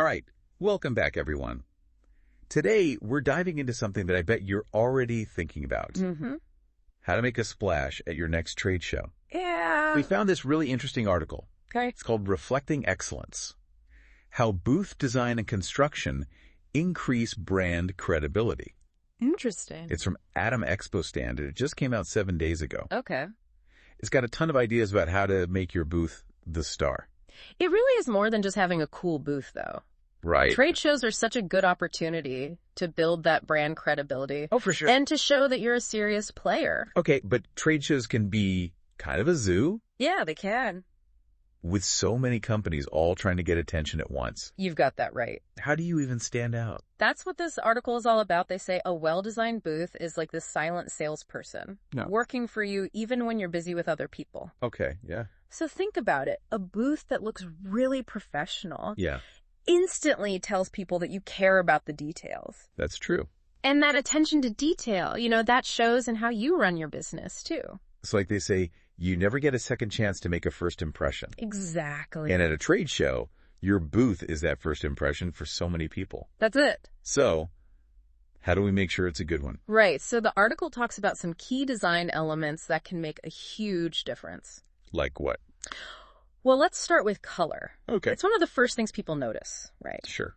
All right, welcome back, everyone. Today, we're diving into something that I bet you're already thinking about. How to make a splash at your next trade show. Yeah. We found this really interesting article. Okay. It's called Reflecting Excellence: How Booth Design and Construction Increase Brand Credibility. Interesting. It's from Atom Expo Stand, and it just came out 7 days ago. Okay. It's got a ton of ideas about how to make your booth the star. It really is more than just having a cool booth, though. Right. Trade shows are such a good opportunity to build that brand credibility. Oh, for sure. And to show that you're a serious player. Okay, but trade shows can be kind of a zoo Yeah, they can. with so many companies all trying to get attention at once. You've got that right. How do you even stand out? That's what this article is all about. They say a well-designed booth is like this silent salesperson, working for you even when you're busy with other people. Okay, yeah. So think about it. A booth that looks really professional Yeah, instantly tells people that you care about the details. that's true. And that attention to detail, that shows in how you run your business, too. It's like they say, you never get a second chance to make a first impression. Exactly. And at a trade show, your booth is that first impression for so many people. That's it. So, how do we make sure it's a good one? Right. So the article talks about some key design elements that can make a huge difference. Like what? Well, let's start with color. Okay. It's one of the first things people notice, right? Sure.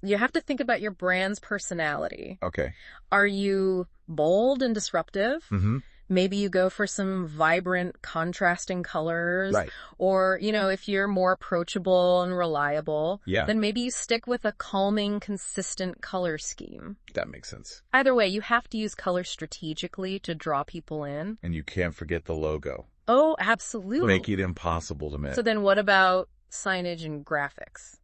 You have to think about your brand's personality. Okay. Are you bold and disruptive? Mm-hmm. Maybe you go for some vibrant, contrasting colors. Right. Or, if you're more approachable and reliable, Yeah. then maybe you stick with a calming, consistent color scheme. That makes sense. Either way, you have to use color strategically to draw people in. And you can't forget the logo. Oh, absolutely. Make it impossible to miss. So then what about signage and graphics?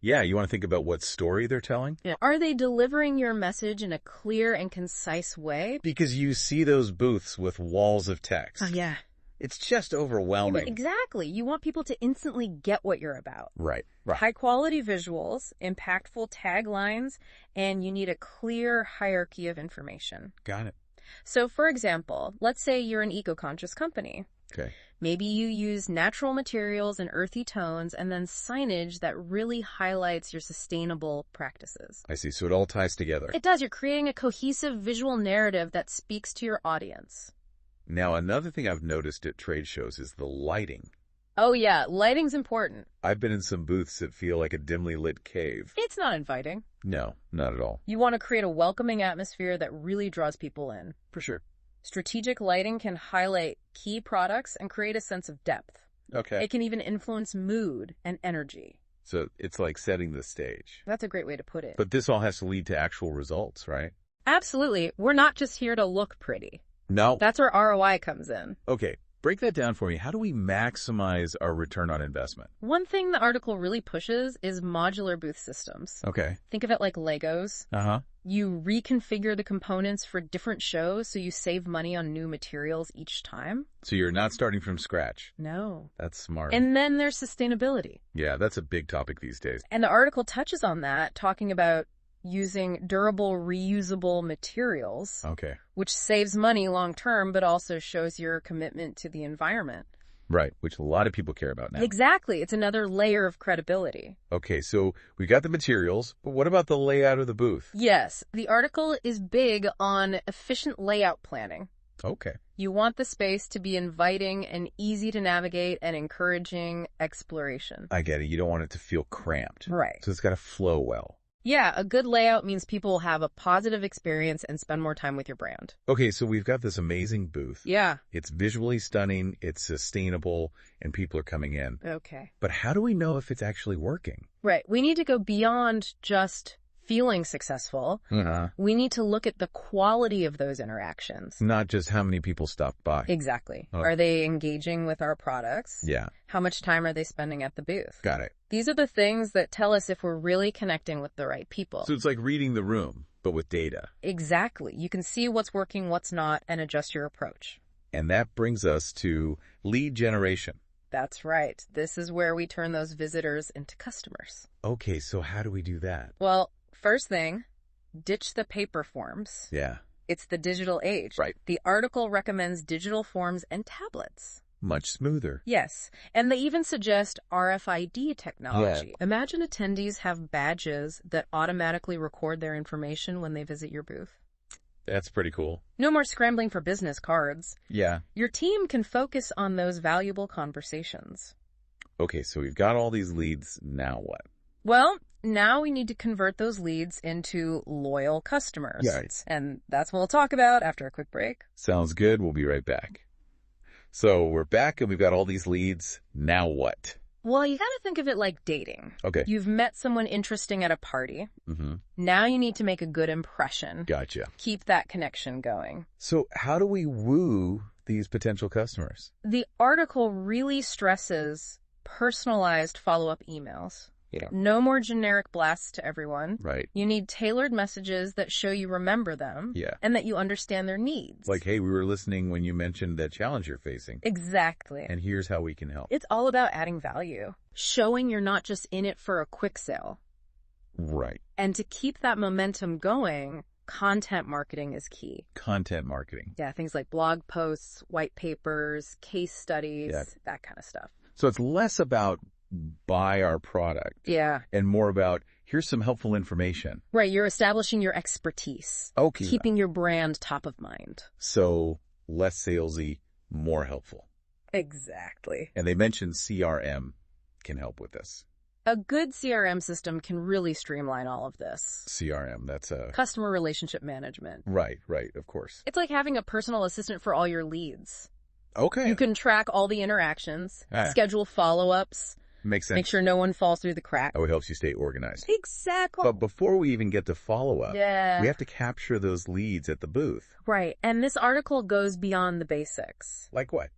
Yeah, you want to think about what story they're telling? Yeah. Are they delivering your message in a clear and concise way? Because you see those booths with walls of text. Oh, yeah. It's just overwhelming. Exactly. You want people to instantly get what you're about. Right. High-quality visuals, impactful taglines, and you need a clear hierarchy of information. Got it. So, for example, let's say you're an eco-conscious company. Okay. Maybe you use natural materials and earthy tones and then signage that really highlights your sustainable practices. I see. So it all ties together. It does. You're creating a cohesive visual narrative that speaks to your audience. Now, another thing I've noticed at trade shows is the lighting. Oh, yeah. Lighting's important. I've been in some booths that feel like a dimly lit cave. It's not inviting. No, not at all. You want to create a welcoming atmosphere that really draws people in. For sure. Strategic lighting can highlight key products and create a sense of depth. Okay. It can even influence mood and energy. So it's like setting the stage. That's a great way to put it. But this all has to lead to actual results, right? Absolutely. We're not just here to look pretty. No. That's where ROI comes in. Okay. Break that down for me. How do we maximize our return on investment? One thing the article really pushes is modular booth systems. Okay. Think of it like Legos. Uh-huh. You reconfigure the components for different shows so you save money on new materials each time. So you're not starting from scratch. No. That's smart. And then there's sustainability. Yeah, that's a big topic these days. And the article touches on that, talking about using durable, reusable materials. Okay. Which saves money long term, but also shows your commitment to the environment. Right, which a lot of people care about now. Exactly. It's another layer of credibility. Okay, so we got the materials, but what about the layout of the booth? Yes, the article is big on efficient layout planning. Okay. You want the space to be inviting and easy to navigate and encouraging exploration. I get it. You don't want it to feel cramped. Right. So it's got to flow well. Yeah, a good layout means people will have a positive experience and spend more time with your brand. Okay, so we've got this amazing booth. Yeah. It's visually stunning, it's sustainable, and people are coming in. Okay. But how do we know if it's actually working? Right. We need to go beyond just feeling successful. Uh-huh. We need to look at the quality of those interactions. Not just how many people stop by. Exactly. Okay. Are they engaging with our products? Yeah. How much time are they spending at the booth? Got it. These are the things that tell us if we're really connecting with the right people. So it's like reading the room, but with data. Exactly. You can see what's working, what's not, and adjust your approach. And that brings us to lead generation. That's right. This is where we turn those visitors into customers. Okay, so how do we do that? Well, first thing, ditch the paper forms. Yeah. It's the digital age. Right. The article recommends digital forms and tablets. Much smoother. Yes, and they even suggest RFID technology. Yeah. Imagine attendees have badges that automatically record their information when they visit your booth. That's pretty cool. No more scrambling for business cards. Yeah. Your team can focus on those valuable conversations. Okay, so we've got all these leads. Now what? Well, now we need to convert those leads into loyal customers. Yeah. Right. And that's what we'll talk about after a quick break. Sounds good. We'll be right back. So we're back and we've got all these leads. Now what? Well, you gotta think of it like dating. Okay. You've met someone interesting at a party. Mm-hmm. Now you need to make a good impression. Gotcha. Keep that connection going. So how do we woo these potential customers? The article really stresses personalized follow-up emails. Yeah. No more generic blasts to everyone. Right. You need tailored messages that show you remember them. Yeah. And that you understand their needs. Like, hey, we were listening when you mentioned that challenge you're facing. Exactly. And here's how we can help. It's all about adding value. Showing you're not just in it for a quick sale. Right. And to keep that momentum going, content marketing is key. Content marketing. Yeah, things like blog posts, white papers, case studies, that kind of stuff. So it's less about buy our product. Yeah. And more about, here's some helpful information. Right, you're establishing your expertise. Okay. Keeping your brand top of mind. So less salesy, more helpful. Exactly. And they mentioned CRM can help with this. A good CRM system can really streamline all of this. CRM, that's a... Customer relationship management. Right, of course. It's like having a personal assistant for all your leads. Okay. You can track all the interactions, schedule follow-ups. Makes sense. Make sure no one falls through the cracks. Oh, it helps you stay organized. Exactly. But before we even get to follow-up, we yeah, have to capture those leads at the booth. right. And this article goes beyond the basics. Like what?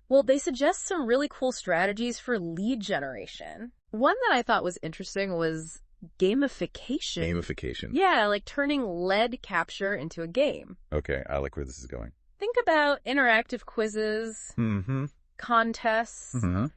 Well, they suggest some really cool strategies for lead generation. One that I thought was interesting was gamification. Gamification. Yeah, like turning lead capture into a game. Okay, I like where this is going. Think about interactive quizzes, contests,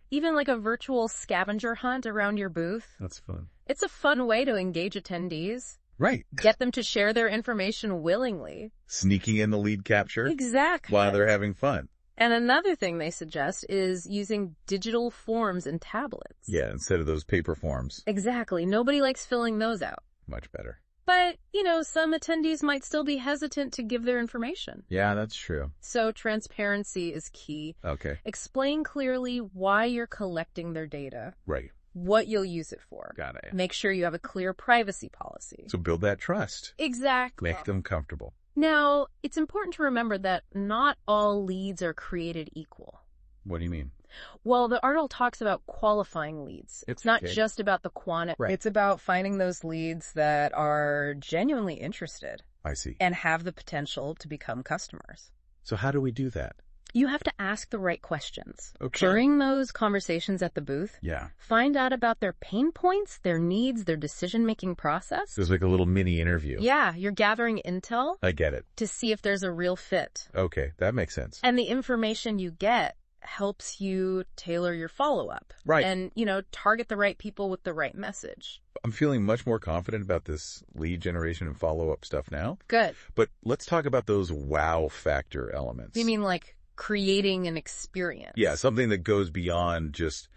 even like a virtual scavenger hunt around your booth. That's fun. It's a fun way to engage attendees. Right. Get them to share their information willingly. Sneaking in the lead capture. Exactly. While they're having fun. And another thing they suggest is using digital forms and tablets. Yeah, instead of those paper forms. Exactly. Nobody likes filling those out. Much better. But, some attendees might still be hesitant to give their information. Yeah, that's true. So transparency is key. Okay. Explain clearly why you're collecting their data. Right. What you'll use it for. Got it. Make sure you have a clear privacy policy. So build that trust. Exactly. Make them comfortable. Now, it's important to remember that not all leads are created equal. What do you mean? Well, the article talks about qualifying leads. It's not just about the quantity. Right. It's about finding those leads that are genuinely interested. I see. And have the potential to become customers. So how do we do that? You have to ask the right questions. Okay. During those conversations at the booth, find out about their pain points, their needs, their decision-making process. So it's like a little mini interview. Yeah, you're gathering intel. I get it. To see if there's a real fit. Okay, that makes sense. And the information you get helps you tailor your follow-up. Right. And, target the right people with the right message. I'm feeling much more confident about this lead generation and follow-up stuff now. Good. But let's talk about those wow factor elements. You mean like creating an experience? Yeah, something that goes beyond just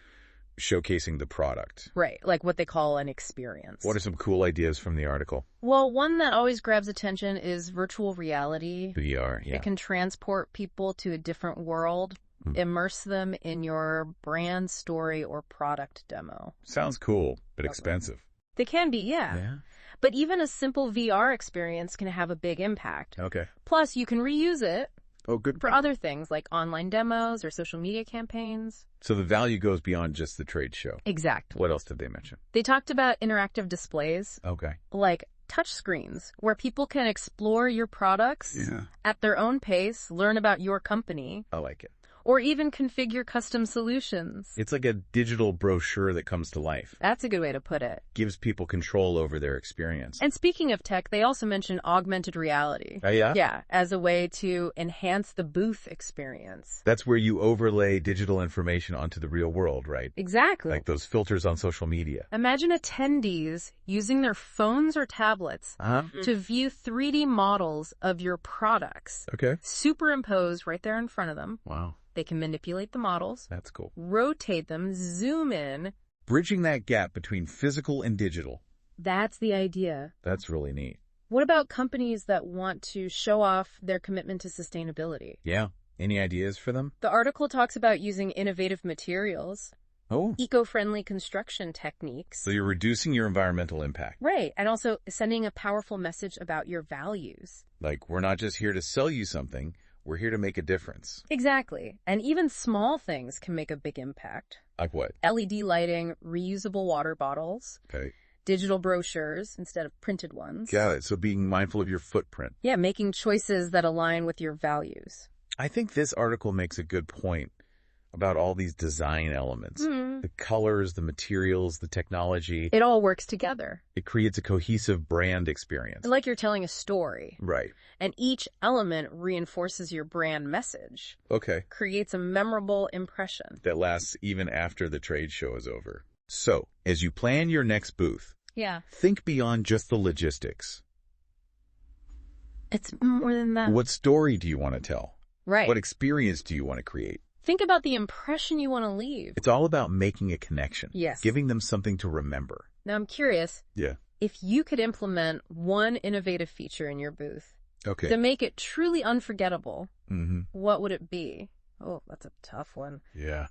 showcasing the product. Right, like what they call an experience. What are some cool ideas from the article? Well, one that always grabs attention is virtual reality. VR, yeah. It can transport people to a different world, immerse them in your brand story or product demo. Sounds cool, but expensive. They can be, yeah. But even a simple VR experience can have a big impact. Okay. Plus, you can reuse it. Oh, good. For other things like online demos or social media campaigns. So the value goes beyond just the trade show. Exactly. What else did they mention? They talked about interactive displays. Okay. Like touch screens, where people can explore your products at their own pace, learn about your company. I like it. Or even configure custom solutions. It's like a digital brochure that comes to life. That's a good way to put it. Gives people control over their experience. And speaking of tech, they also mentioned augmented reality. Oh, yeah? Yeah, as a way to enhance the booth experience. That's where you overlay digital information onto the real world, right? Exactly. Like those filters on social media. Imagine attendees using their phones or tablets to view 3D models of your products. Okay. Superimposed right there in front of them. Wow. They can manipulate the models. That's cool. Rotate them, zoom in. Bridging that gap between physical and digital. That's the idea. That's really neat. What about companies that want to show off their commitment to sustainability? Yeah. Any ideas for them? The article talks about using innovative materials. Oh. Eco-friendly construction techniques. So you're reducing your environmental impact. Right. And also sending a powerful message about your values. Like, we're not just here to sell you something. We're here to make a difference. Exactly. And even small things can make a big impact. Like what? LED lighting, reusable water bottles. Okay. Digital brochures instead of printed ones. Got it. So being mindful of your footprint. Yeah, making choices that align with your values. I think this article makes a good point about all these design elements. The colors, the materials, the technology. It all works together. It creates a cohesive brand experience. Like you're telling a story. Right. And each element reinforces your brand message. Okay. Creates a memorable impression. That lasts even after the trade show is over. So, as you plan your next booth, think beyond just the logistics. It's more than that. What story do you want to tell? Right. What experience do you want to create? Think about the impression you want to leave. It's all about making a connection. Yes. Giving them something to remember. Now, I'm curious. Yeah. If you could implement one innovative feature in your booth to make it truly unforgettable, what would it be? Oh, that's a tough one. Yeah.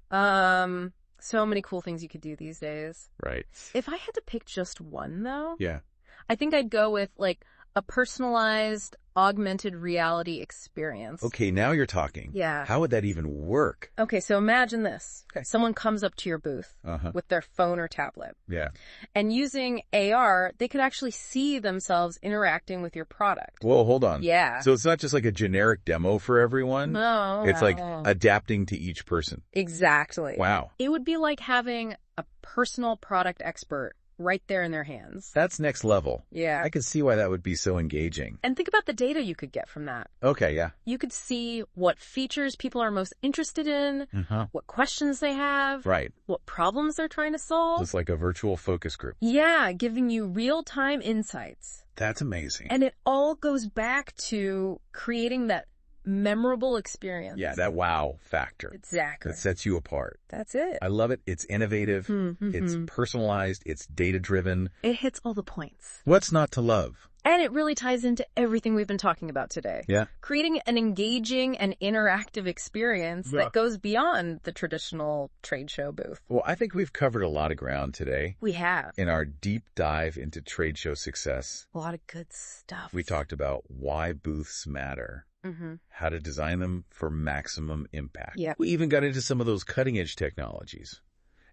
So many cool things you could do these days. Right. If I had to pick just one, though, Yeah. I think I'd go with, like, a personalized augmented reality experience. Okay, now you're talking. Yeah. How would that even work? Okay, so imagine this. Okay. Someone comes up to your booth with their phone or tablet. Yeah. And using AR, they could actually see themselves interacting with your product. Whoa, hold on. Yeah. So it's not just like a generic demo for everyone? No. It's like adapting to each person. Exactly. Wow. It would be like having a personal product expert right there in their hands. That's next level. Yeah. I can see why that would be so engaging. And think about the data you could get from that. Okay, yeah. You could see what features people are most interested in, what questions they have, Right. what problems they're trying to solve. It's like a virtual focus group. Yeah, giving you real-time insights. That's amazing. And it all goes back to creating that memorable experience. Yeah, that wow factor. Exactly. That sets you apart. That's it. I love it. It's innovative. It's personalized. It's data-driven. It hits all the points. What's not to love? And it really ties into everything we've been talking about today. Yeah. Creating an engaging and interactive experience that goes beyond the traditional trade show booth. Well, I think we've covered a lot of ground today. We have. In our deep dive into trade show success. A lot of good stuff. We talked about why booths matter. How to design them for maximum impact. Yeah. We even got into some of those cutting-edge technologies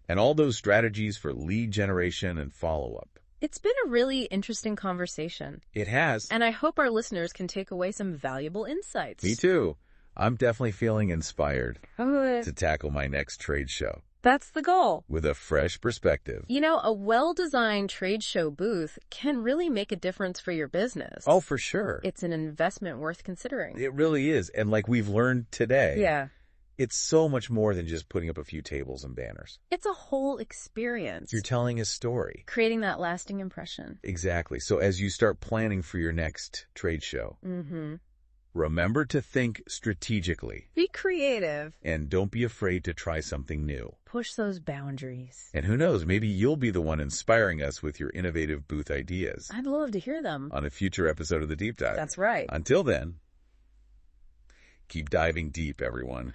and all those strategies for lead generation and follow-up. It's been a really interesting conversation. It has. And I hope our listeners can take away some valuable insights. Me too. I'm definitely feeling inspired Good. to tackle my next trade show. That's the goal. With a fresh perspective. You know, a well-designed trade show booth can really make a difference for your business. Oh, for sure. It's an investment worth considering. It really is. And like we've learned today. Yeah. It's so much more than just putting up a few tables and banners. It's a whole experience. You're telling a story. Creating that lasting impression. Exactly. So as you start planning for your next trade show, remember to think strategically. Be creative. And don't be afraid to try something new. Push those boundaries. And who knows, maybe you'll be the one inspiring us with your innovative booth ideas. I'd love to hear them. On a future episode of The Deep Dive. That's right. Until then, keep diving deep, everyone.